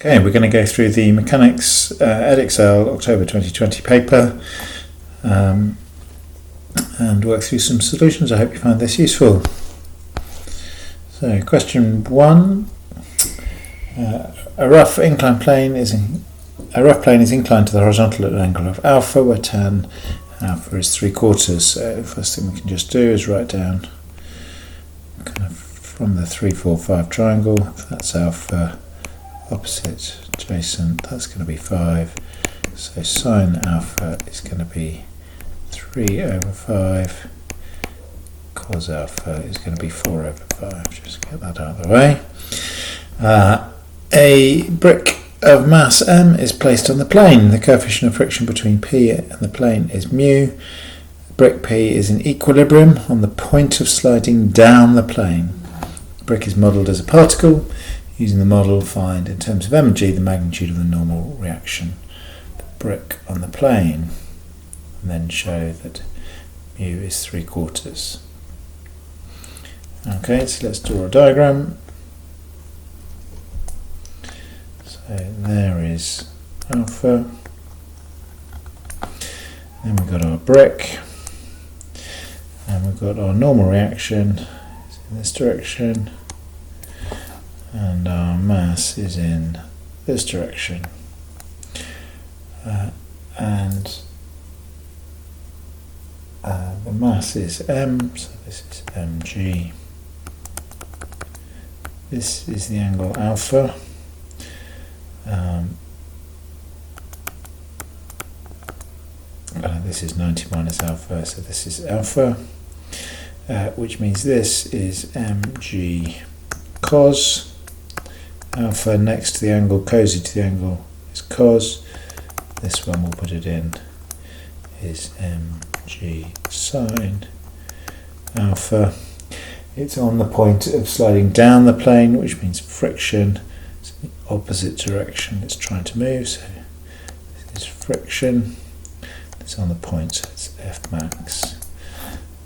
Okay, we're going to go through the Mechanics Edexcel October 2020 paper and work through some solutions. I hope you find this useful. So, question 1. A rough plane is inclined to the horizontal at an angle of alpha, where tan alpha is 3/4. So, first thing we can just do is write down kind of from the 3, 4, 5 triangle. If that's alpha, opposite adjacent, that's going to be 5. So sine alpha is going to be 3/5. Cos alpha is going to be 4/5. Just get that out of the way. A brick of mass m is placed on the plane. The coefficient of friction between P and the plane is mu. Brick P is in equilibrium on the point of sliding down the plane. The brick is modelled as a particle. Using the model, find in terms of m and g the magnitude of the normal reaction of the brick on the plane, and then show that mu is 3/4. Okay, so let's draw a diagram. So there is alpha, then we've got our brick, and we've got our normal reaction is in this direction, and our mass is in this direction, and the mass is m, so this is mg. This is the angle alpha. This is 90 minus alpha, so this is alpha, which means this is mg cos alpha. Next to the angle, cosy to the angle, is cos. This one we'll put it in is mg sine alpha. It's on the point of sliding down the plane, which means friction. It's in the opposite direction it's trying to move, so this is friction. It's on the point, so it's F max.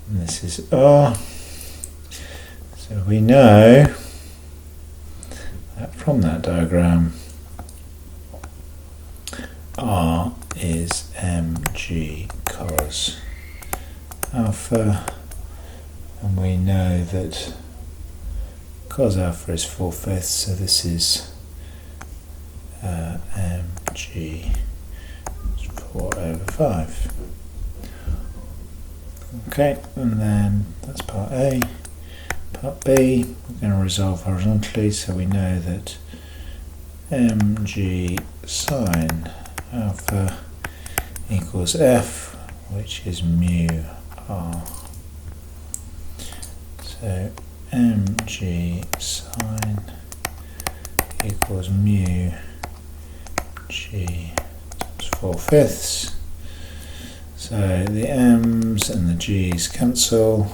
And this is R. So we know that from that diagram, R is mg cos alpha, and we know that cos alpha is 4/5, so this is mg 4/5. Okay, and then that's part A. Part B, we're going to resolve horizontally, so we know that mg sine alpha equals F, which is mu R. So mg sine equals mu g times 4/5. So the m's and the g's cancel.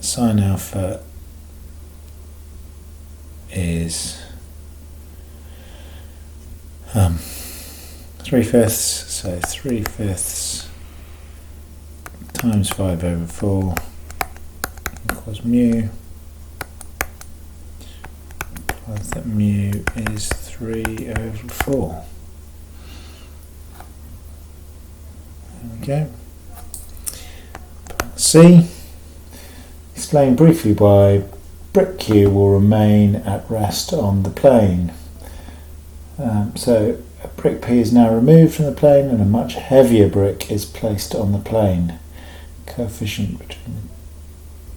Sine alpha is 3/5, so 3/5 times 5/4 equals mu. Plus that mu is 3/4. There we go. Part C. Explain briefly why brick Q will remain at rest on the plane. So a brick P is now removed from the plane and a much heavier brick is placed on the plane. Coefficient between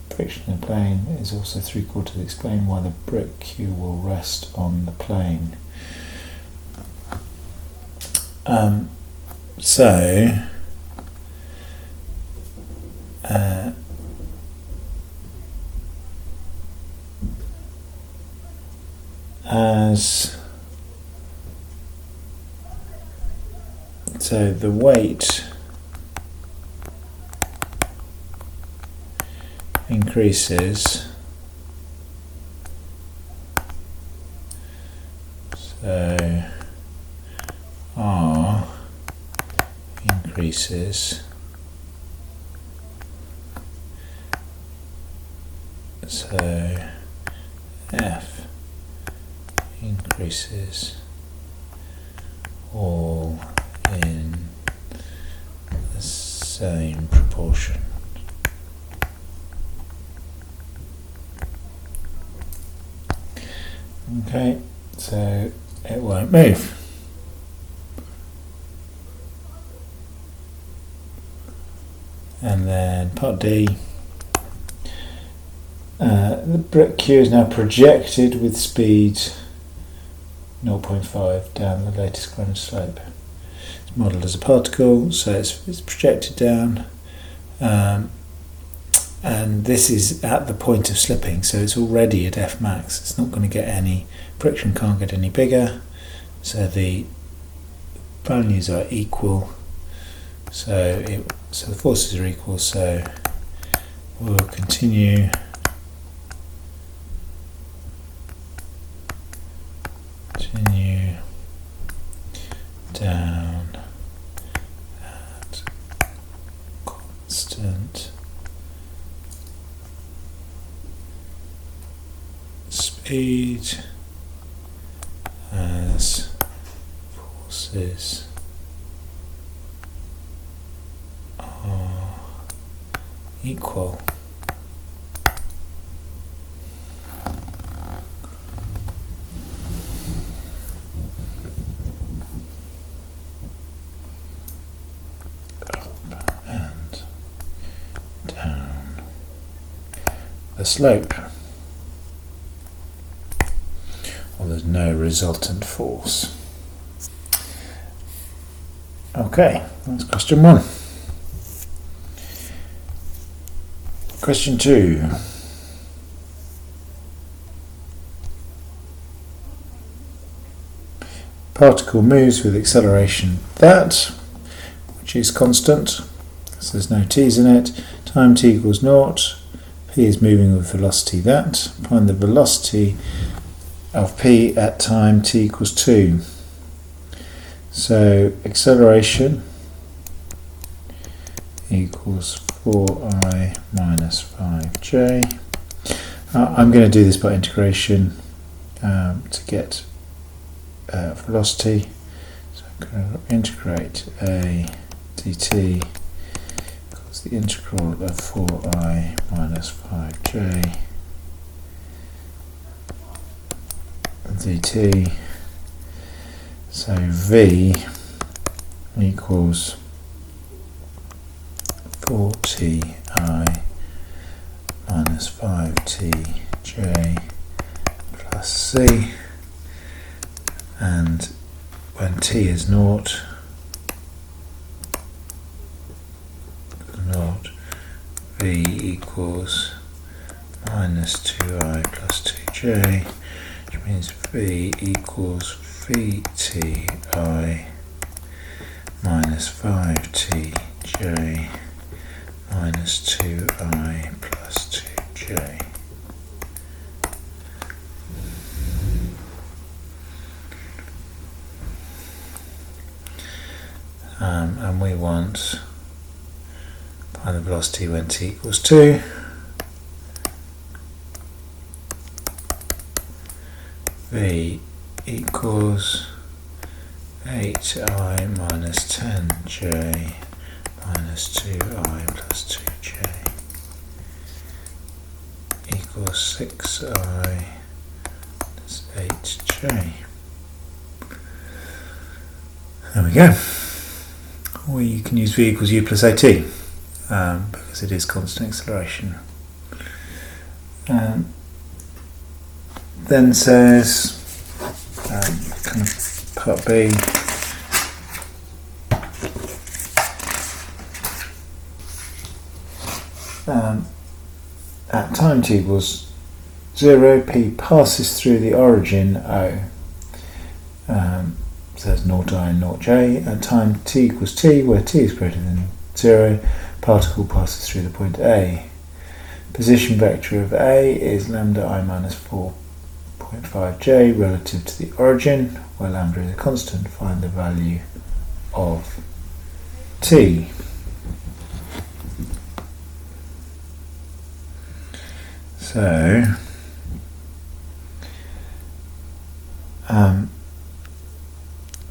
friction and the plane is also 3/4. Explain why the brick Q will rest on the plane. So the weight increases, so R increases, so F increases all in the same proportion. Okay, so it won't move. And then part D, the brick Q is now projected with speed 0.5 down the latest ground slope. It's modelled as a particle, so it's projected down, and this is at the point of slipping, so it's already at F max. It's not going to get any, friction can't get any bigger, so the values are equal. So the forces are equal, so we'll continue down at constant speed as forces are equal. Up and down the slope. Well, there's no resultant force. Okay, that's question 1. Question 2. Particle moves with acceleration that, which is constant, so there's no t's in it. Time t equals 0. P is moving with velocity that. Find the velocity of p at time t equals 2. So acceleration equals 4I minus 5j. I'm going to do this by integration to get velocity. So I'm going to integrate a dt equals the integral of 4I minus 5j dt. So v equals 4ti minus 5tj plus c, and when t is 0, v equals minus 2i plus 2j, which means v equals vti minus 5tj minus 2i plus 2j. And we want find the velocity when t equals 2. V equals 8i minus 10j minus 2i plus 2j equals 6i plus 8j. There we go. Or you can use v equals u plus at because it is constant acceleration. Then says kind of part B, at time t equals 0, p passes through the origin O. Says 0i and 0j. At time t equals t, where t is greater than 0, particle passes through the point A. Position vector of A is lambda I minus 4.5j relative to the origin, where lambda is a constant. Find the value of t. So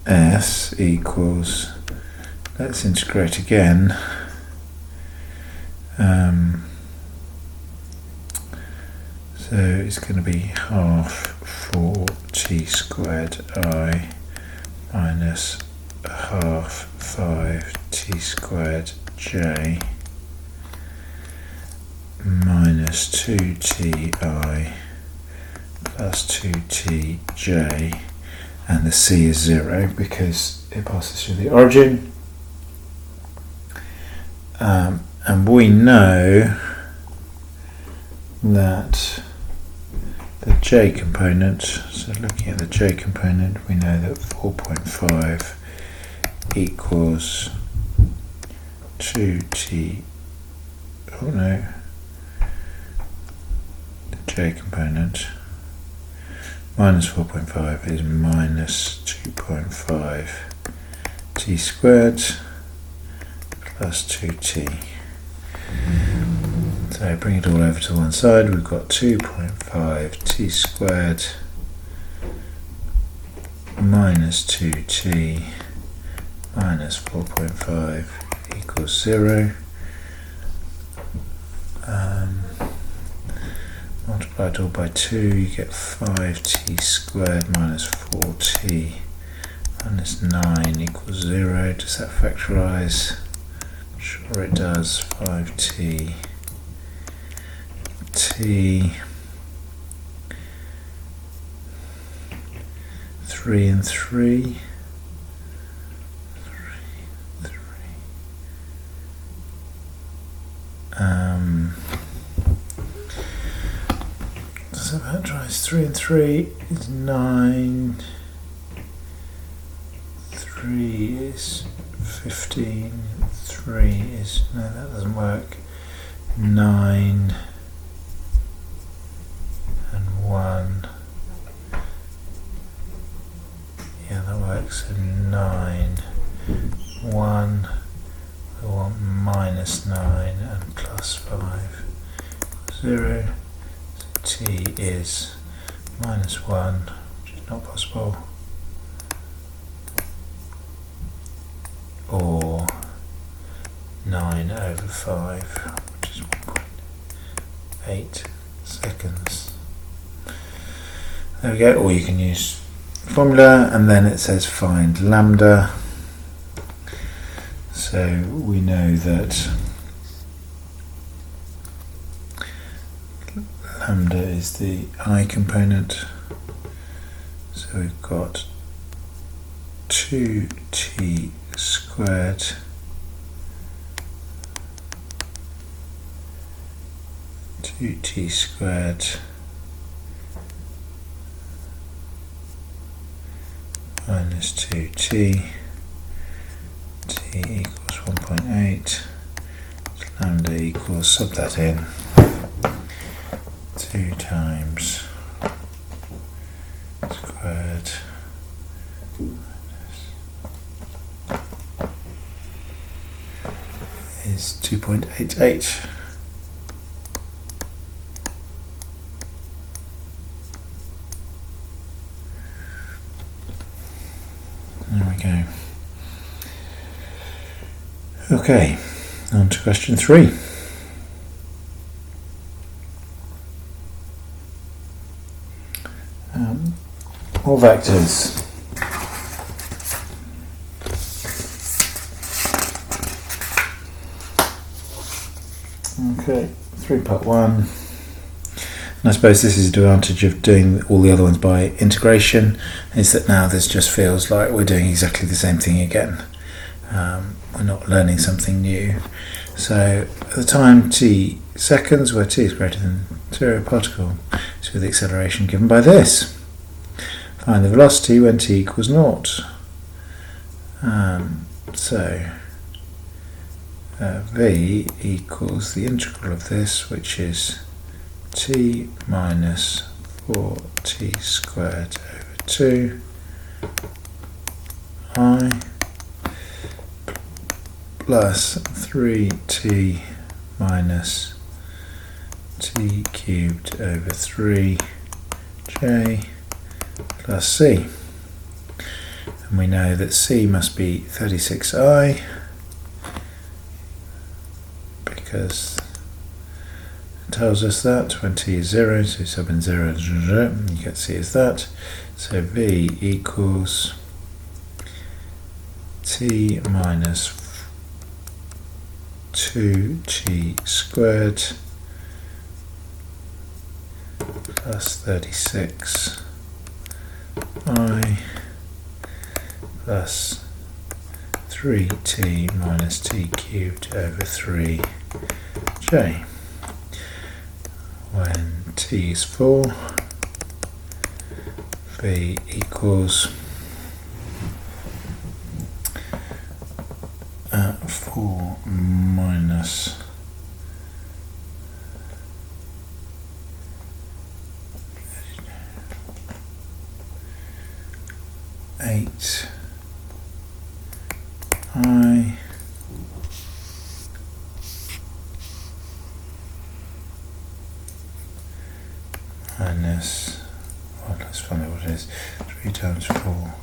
S equals, let's integrate again, so it's going to be half 4t squared I minus half 5t squared j minus 2ti plus 2tj, and the c is 0 because it passes through the origin. And we know that the j component, so looking at the j component, we know that 4.5 equals 2t, oh no, the j component minus 4.5 is minus 2.5 t squared plus 2t. So bring it all over to one side, we've got 2.5 t squared minus 2t minus 4.5 equals 0. Multiply it all by 2, you get 5t squared minus 4t minus 9 equals 0. Does that factorise? Sure it does. 5t t 3 and 3 does that factorise? 3 and 3 is 9, 3 is 15, 3 is, no, that doesn't work, 9 and 1, yeah, that works. So 9, 1, we want minus 9 and plus 5, 0, so t is minus 1, which is not possible, or 9 over 5, which is 1.8 seconds. There we go, or you can use formula, and then it says find lambda. So we know that lambda is the I component, so we've got 2t squared minus 2t, t equals 1.8, lambda equals, sub that in, 2 times squared is 2.88. There we go. Okay, on to question 3. All vectors. Okay, 3.1. And I suppose this is the advantage of doing all the other ones by integration, is that now this just feels like we're doing exactly the same thing again. We're not learning something new. So at the time t seconds, where t is greater than 0 particle, is with the acceleration given by this. Find the velocity when t equals 0. V equals the integral of this, which is t minus 4t squared over 2 I plus 3t minus t cubed over 3 j plus c. And we know that c must be 36i because it tells us that when t is 0, so sub in 0, you get c as that. So v equals t minus 2t squared plus 36i plus 3t minus t cubed over 3j. When t is 4, v equals 4 minus 8i minus, well, let's find out what it is, 3 times 4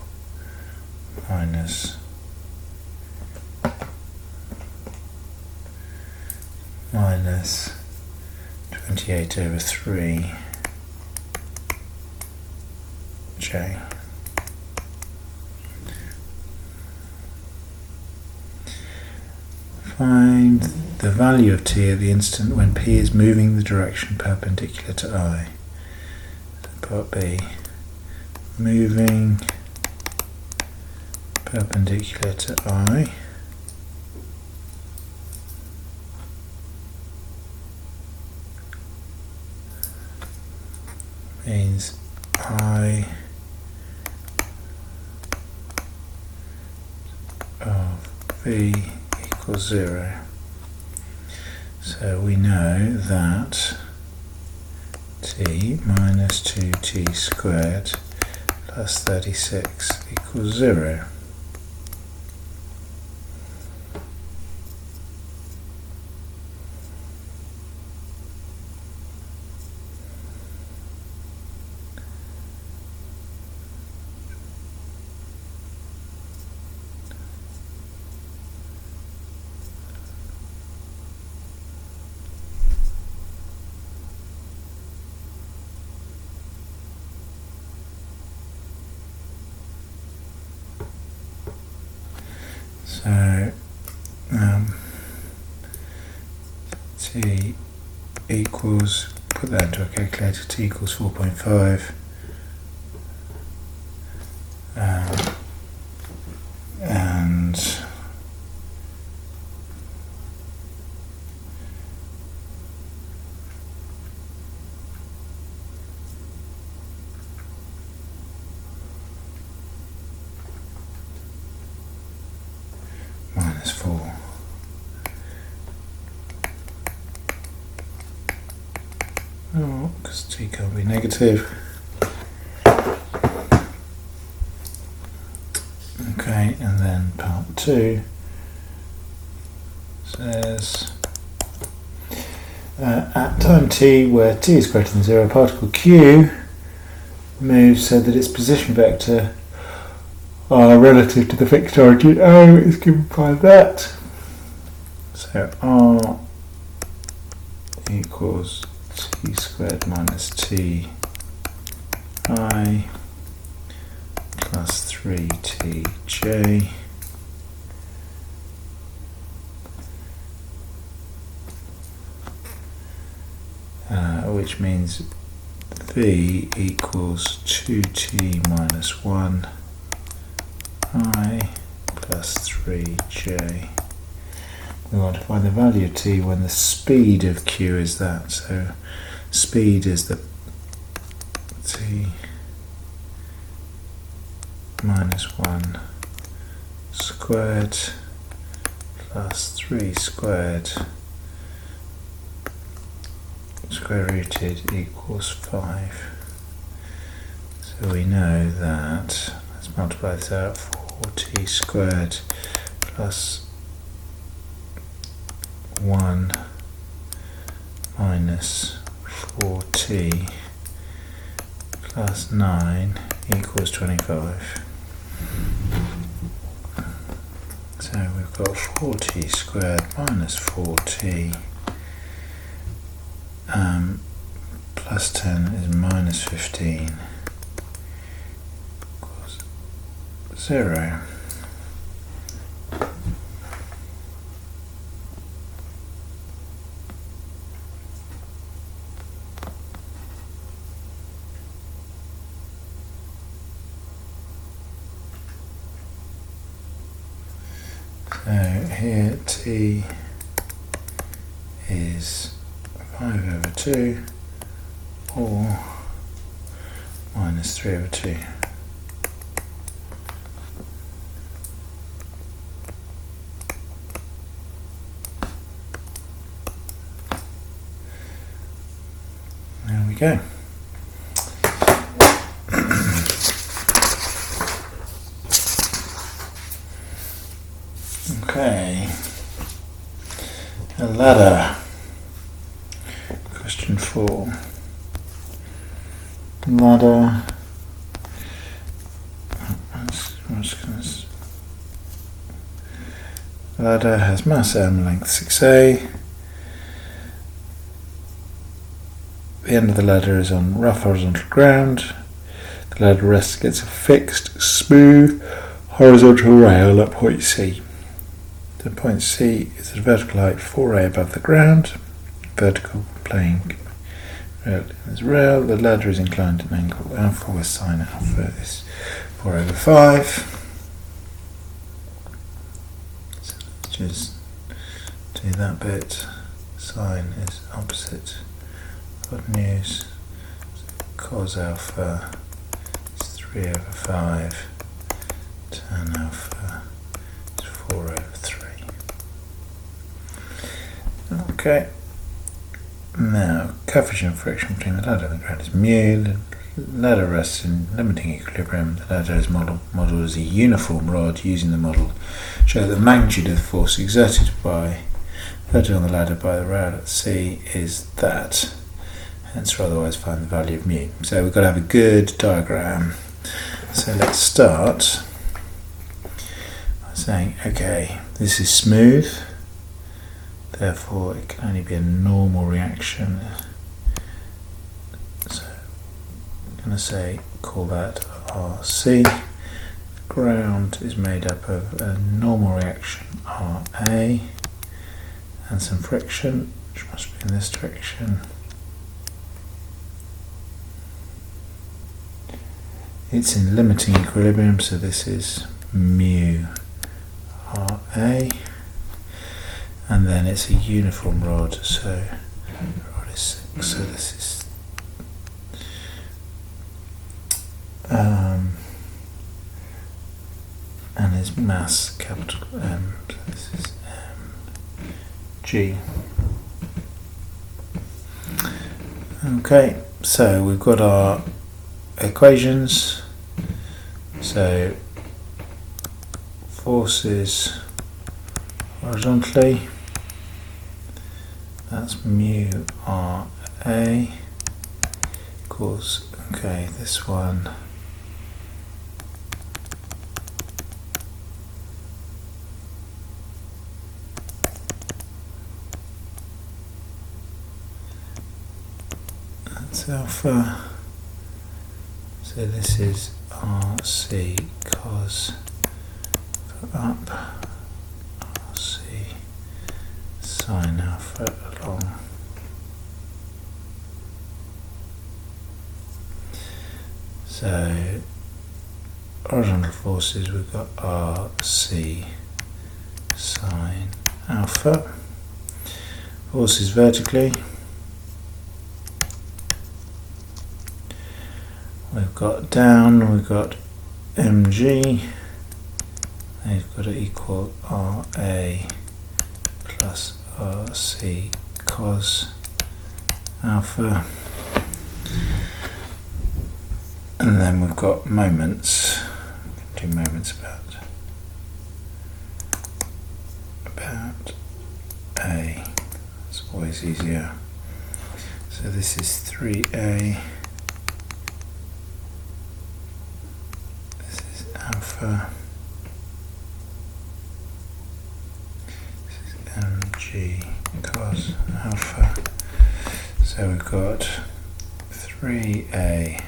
minus 28 over 3j. Find the value of t at the instant when p is moving the direction perpendicular to I. Part B, moving perpendicular to I means I of v equals 0. So we know that t minus 2t squared plus 36 equals 0. So t equals, put that into a calculator, t equals 4.5 and minus 4. Oh, because t can't be negative. Okay, and then part 2 says at time t where t is greater than 0, particle q moves so that its position vector r relative to the fixed origin O is given by that. So r equals t squared minus t I plus 3tj which means v equals 2t minus 1 I plus 3j. We want to find the value of t when the speed of q is that. So speed is the t minus 1 squared plus 3 squared square rooted equals 5. So we know that, let's multiply this out, 4t squared plus 1 minus 4t plus 9 equals 25. So we've got 4t squared minus 4t plus 10 is minus 15 equals 0. So here t is 5 over 2 or minus 3 over 2. There we go. Okay, a ladder. Question 4. Ladder. Ladder has mass m, length 6a. The end of the ladder is on rough horizontal ground. The ladder rests against a fixed, smooth, horizontal rail at point C. The point C is at a vertical height 4a above the ground. Vertical plane is rail. The ladder is inclined at an angle alpha, where sine alpha is 4 over 5. So let's just do that bit. Sine is opposite hypotenuse. So cos alpha is 3 over 5. Tan alpha is 4 over 3. Okay. Now, coefficient of friction between the ladder and the ground is mu. The ladder rests in limiting equilibrium. The ladder is modelled as a uniform rod. Using the model, show that the magnitude of the force exerted on the ladder by the rail at C is that. Hence, or otherwise find the value of mu. So we've got to have a good diagram. So let's start by saying, okay, this is smooth. Therefore, it can only be a normal reaction. So I'm going to say, call that RC. The ground is made up of a normal reaction RA and some friction, which must be in this direction. It's in limiting equilibrium, so this is mu RA. And then it's a uniform rod, so rod is 6, so this is and its mass capital M, so this is G. Okay, so we've got our equations. So forces horizontally, that's mu RA equals, okay, this one that's alpha, so this is RC cos up, RC sine alpha along. So horizontal forces, we've got RC sine alpha. Forces vertically, we've got down, we've got mg, they've got to equal RA plus RC cos alpha. And then we've got moments. We can do moments about A. It's always easier. So this is 3A alpha. This is mg cos alpha. So we've got 3a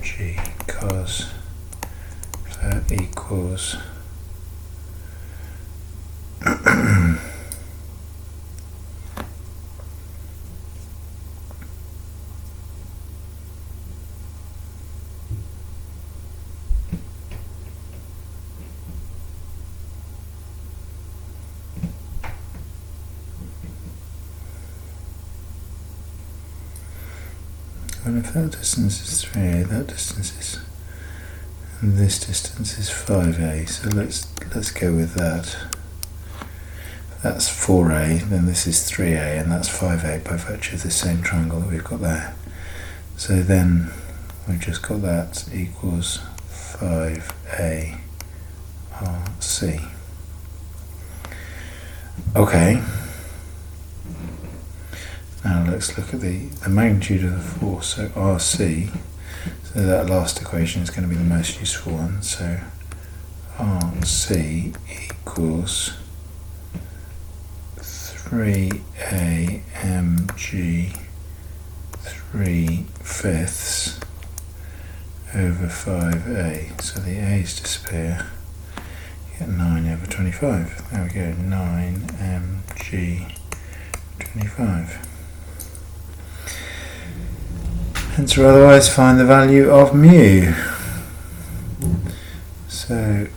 g cos equals and if that distance is 3a, that distance is, and this distance is 5a, so let's go with that. If that's 4a, then this is 3a, and that's 5a by virtue of the same triangle that we've got there. So then we've just got that equals 5a RC. Okay. Now let's look at the magnitude of the force, so RC, so that last equation is going to be the most useful one, so RC equals 3a mg 3/5 over 5a, so the a's disappear, you get 9 over 25, there we go, 9 mg 25. Hence or otherwise find the value of mu. So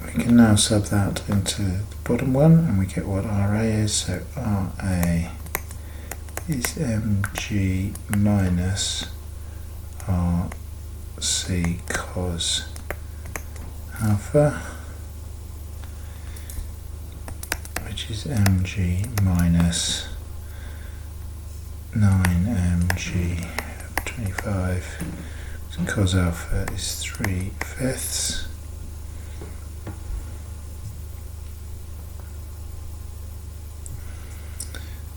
we can now sub that into the bottom one and we get what RA is. So RA is mg minus RC cos alpha, which is mg minus 9 mg 25, so cos alpha is 3/5.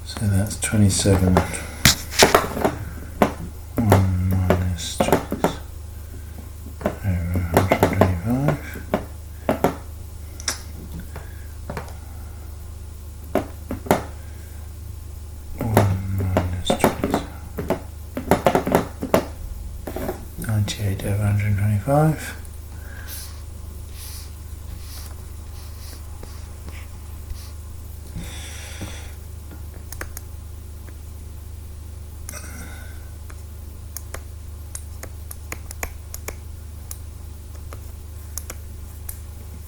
So that's 27 1 minus 20 over 125. Over 125.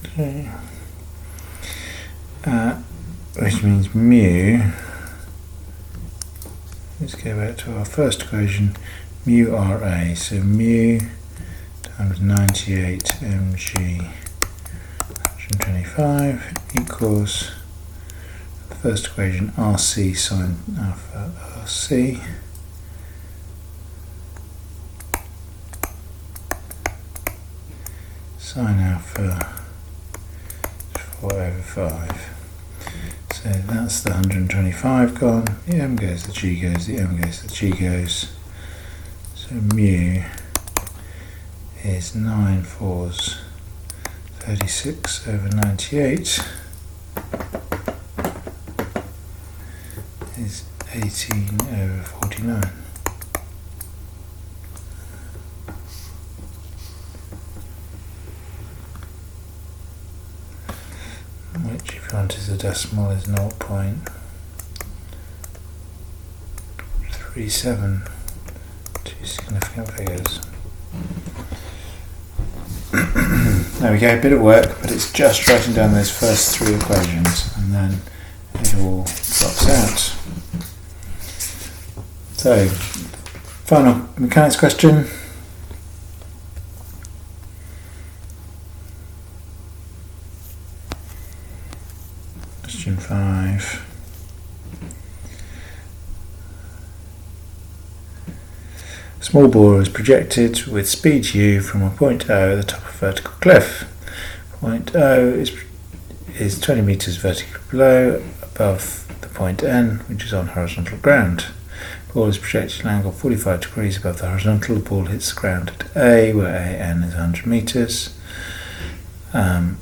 Okay. Which means mu, let's go back to our first equation, mu RA, so mu times 98 mg 125 equals the first equation RC sine alpha RC sine alpha 4 over 5. So that's the 125 gone, the m goes, the g goes, the m goes, the g goes. So mu is 9 fours 36 over 98 is 18 over 49. Which, if you want as a decimal, is 0.37, two significant figures. There we go, a bit of work, but it's just writing down those first three equations and then it all drops out. So, final mechanics question. Question 5. A small ball is projected with speed u from a point O at the top of a vertical cliff. Point O is 20 metres vertically below, above the point N, which is on horizontal ground. ball is projected at an angle 45 degrees above the horizontal. The ball hits the ground at A, where AN is 100 metres. The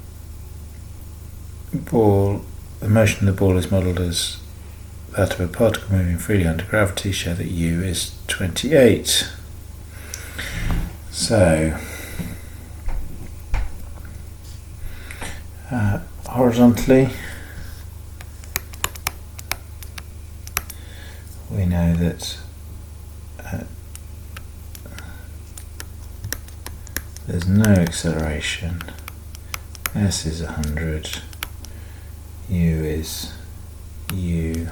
motion of the ball is modelled as that of a particle moving freely under gravity. Show that U is 28. So, horizontally, we know that there's no acceleration. S is 100, U is U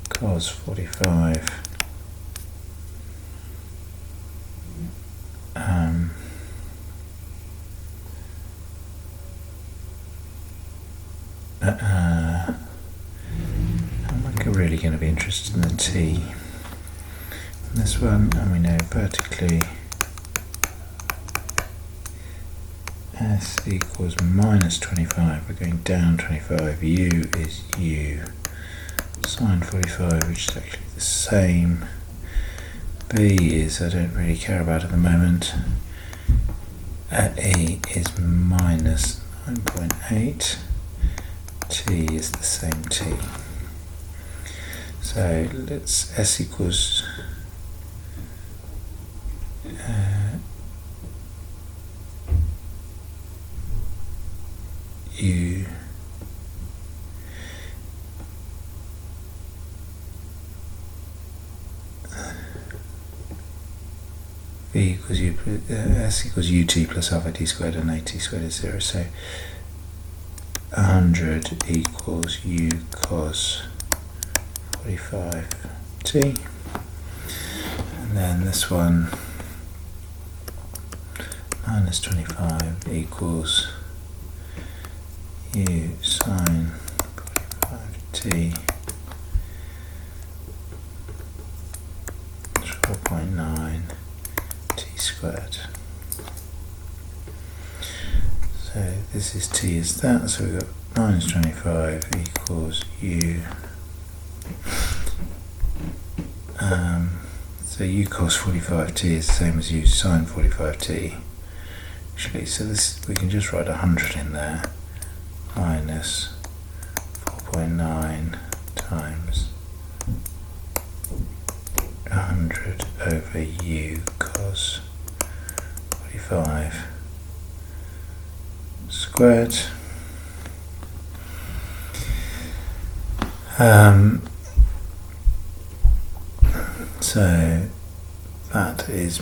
cos 45. I'm really going to be interested in the T. This one, and we know vertically S equals minus 25. We're going down 25. U is U sine 45, which is actually the same. B is, I don't really care about at the moment. E is minus 9.8. T is the same T. So let's S equals U V equals U, S equals UT plus alpha t squared and AT squared is 0. So 100 equals U cos 45t. And then this one, minus 25 equals U sine 45t. 4.9 t squared. So this is t is that, so we've got minus 25 equals u. So u cos 45t is the same as u sine 45t. Actually, so this we can just write 100 in there. Minus 4.9 times 100 over u cos 45 squared. So that is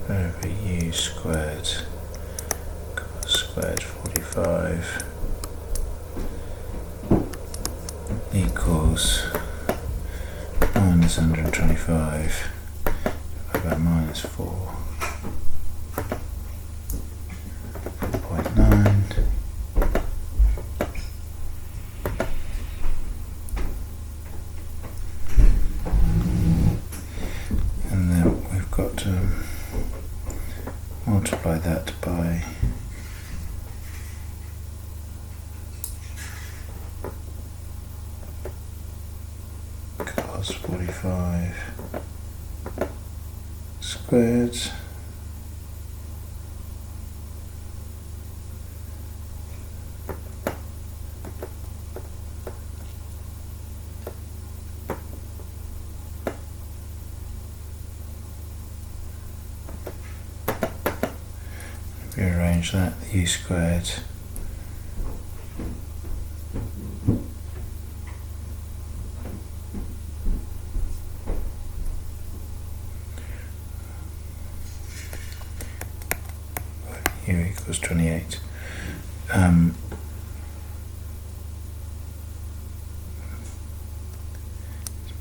over u squared cos squared 45 equals minus 125 by minus 4.9. And then we've got to multiply that by cos 45 squared rearrange that, the u squared u equals 28.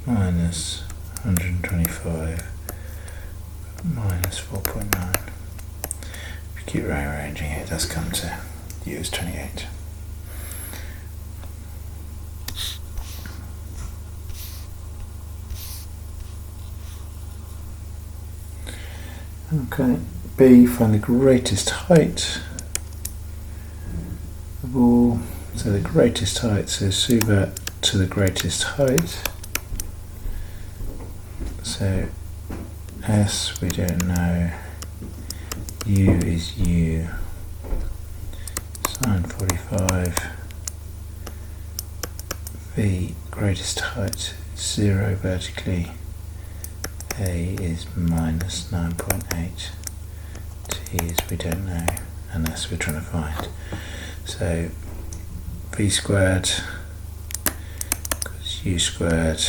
Minus 125 minus 4.9. If you keep rearranging it, it does come to u is 28. Okay, B, find the greatest height of the ball. So the greatest height, so subit to the greatest height. So S, we don't know. U is U. Sine 45. V, greatest height, 0 vertically. A is minus 9.8. T is we don't know, and S we're trying to find. So V squared equals U squared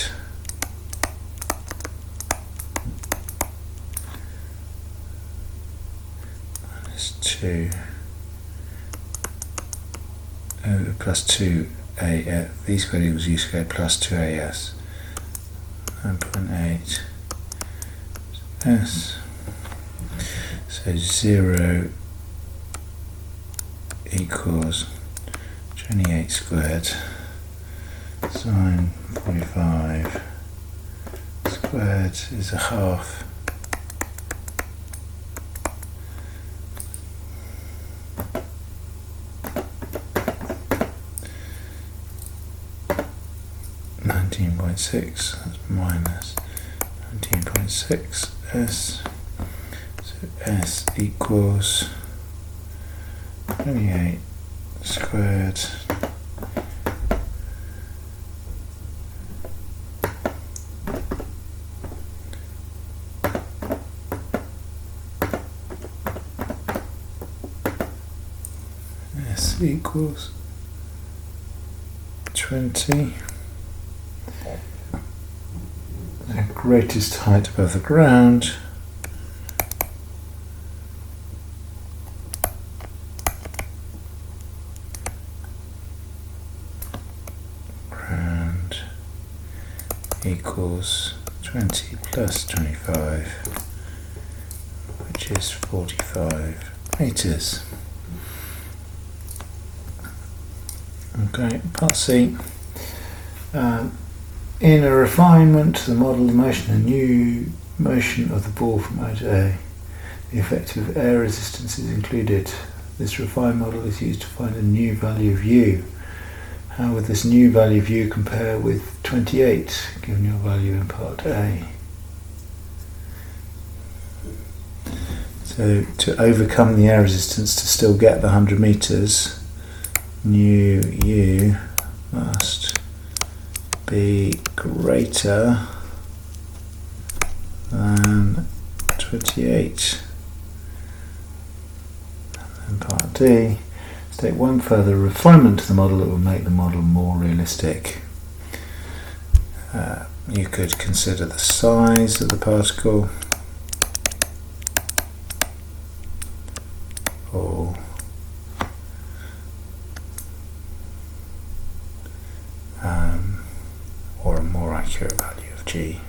minus 2 plus 2A, V squared equals U squared plus 2AS, 9.8 S. So 0 equals 28 squared sine 45 squared is a half. .6, that's minus 19.6 S. So S equals 28 squared S equals 20. The greatest height above the ground equals 20 plus 25, which is 45 meters. Okay, part C. In a refinement to the model, the motion and new motion of the ball from O to A, the effective air resistance is included. This refined model is used to find a new value of U. How would this new value of U compare with 28, given your value in part A? So to overcome the air resistance to still get the 100 meters, new U must be greater than 28. And part D, state one further refinement to the model that will make the model more realistic. You could consider the size of the particle, or a more accurate value of G.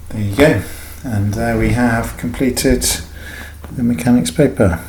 There you go, and there we have completed the mechanics paper.